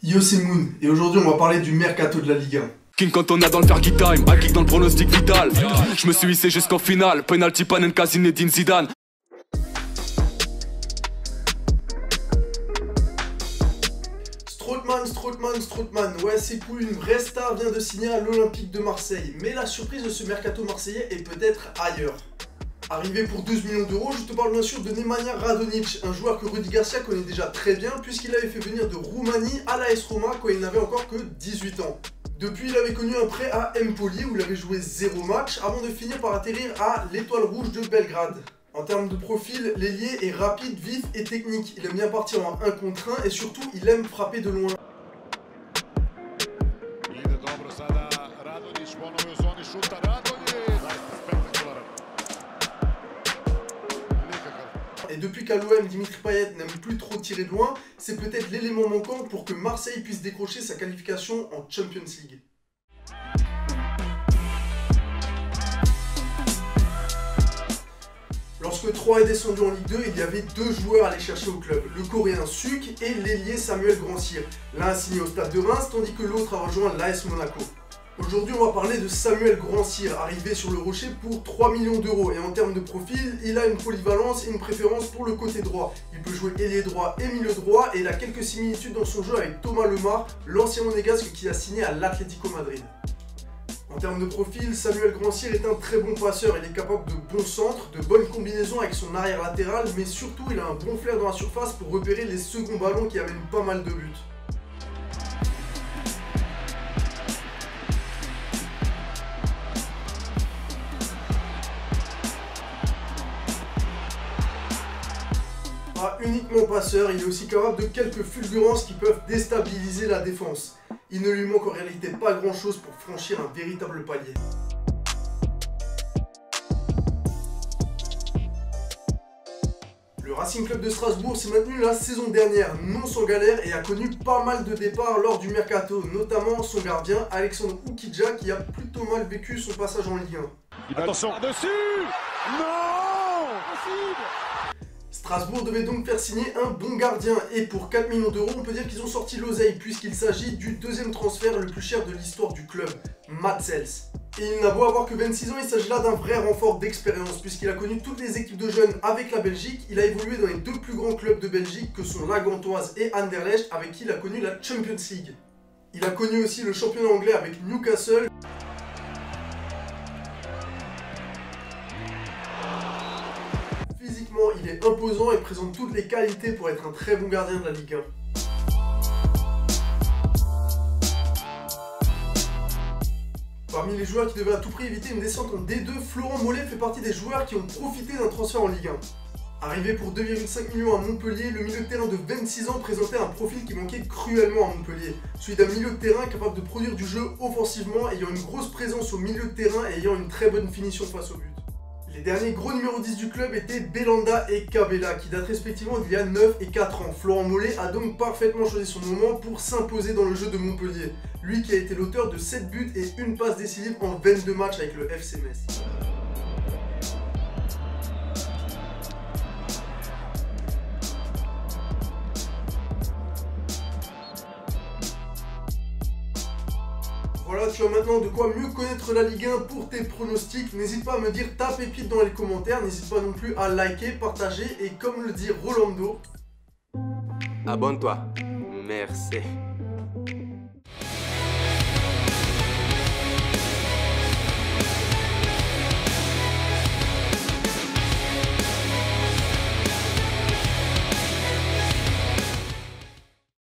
Yo, c'est Moon, et aujourd'hui on va parler du mercato de la Ligue 1. King Cantona dans le Fergie Time, à kick dans le pronostic vital. Je me suis hissé jusqu'en finale, penalty Panenka, Zinedine Zidane. Strootman, ouais c'est cool, une vraie star vient de signer à l'Olympique de Marseille. Mais la surprise de ce mercato marseillais est peut-être ailleurs. Arrivé pour 12 millions d'euros, je te parle bien sûr de Nemanja Radonjic, un joueur que Rudy Garcia connaît déjà très bien puisqu'il avait fait venir de Roumanie à l'AS Roma quand il n'avait encore que 18 ans. Depuis, il avait connu un prêt à Empoli où il avait joué 0 match avant de finir par atterrir à l'Étoile Rouge de Belgrade. En termes de profil, l'ailier est rapide, vif et technique. Il aime bien partir en 1 contre 1 et surtout, il aime frapper de loin. Et depuis qu'à l'OM, Dimitri Payet n'aime plus trop tirer de loin, c'est peut-être l'élément manquant pour que Marseille puisse décrocher sa qualification en Champions League. Lorsque Troyes est descendu en Ligue 2, il y avait 2 joueurs à aller chercher au club, le Coréen Suk et l'ailier Samuel Grand-Cyr. L'un a signé au Stade de Reims, tandis que l'autre a rejoint l'AS Monaco. Aujourd'hui, on va parler de Samuel Grand-Cyr, arrivé sur le Rocher pour 3 millions d'euros. Et en termes de profil, il a une polyvalence et une préférence pour le côté droit. Il peut jouer ailier droit et milieu droit, et il a quelques similitudes dans son jeu avec Thomas Lemar, l'ancien monégasque qui a signé à l'Atlético Madrid. En termes de profil, Samuel Grand-Cyr est un très bon passeur. Il est capable de bons centres, de bonnes combinaisons avec son arrière latéral, mais surtout, il a un bon flair dans la surface pour repérer les seconds ballons qui amènent pas mal de buts. Pas uniquement passeur, il est aussi capable de quelques fulgurances qui peuvent déstabiliser la défense. Il ne lui manque en réalité pas grand chose pour franchir un véritable palier. Le Racing Club de Strasbourg s'est maintenu la saison dernière, non sans galère, et a connu pas mal de départs lors du mercato, notamment son gardien Alexandre Oukidja qui a plutôt mal vécu son passage en Ligue 1. Attention dessus. Non, impossible. Strasbourg devait donc faire signer un bon gardien et pour 4 millions d'euros, on peut dire qu'ils ont sorti l'oseille puisqu'il s'agit du deuxième transfert le plus cher de l'histoire du club, Mats Sels. Et il n'a beau avoir que 26 ans, il s'agit là d'un vrai renfort d'expérience puisqu'il a connu toutes les équipes de jeunes avec la Belgique, il a évolué dans les 2 plus grands clubs de Belgique que sont la Gantoise et Anderlecht avec qui il a connu la Champions League. Il a connu aussi le championnat anglais avec Newcastle. Il est imposant et présente toutes les qualités pour être un très bon gardien de la Ligue 1. Parmi les joueurs qui devaient à tout prix éviter une descente en D2, Florent Mollet fait partie des joueurs qui ont profité d'un transfert en Ligue 1. Arrivé pour 2,5 millions à Montpellier, le milieu de terrain de 26 ans présentait un profil qui manquait cruellement à Montpellier. Celui d'un milieu de terrain capable de produire du jeu offensivement, ayant une grosse présence au milieu de terrain et ayant une très bonne finition face au but. Les derniers gros numéros 10 du club étaient Belanda et Cabella, qui datent respectivement d'il y a 9 et 4 ans. Florent Mollet a donc parfaitement choisi son moment pour s'imposer dans le jeu de Montpellier. Lui qui a été l'auteur de 7 buts et une passe décisive en 22 matchs avec le FC Metz. Voilà, tu as maintenant de quoi mieux connaître la Ligue 1 pour tes pronostics. N'hésite pas à me dire ta pépite dans les commentaires. N'hésite pas non plus à liker, partager et comme le dit Rolando, abonne-toi. Merci.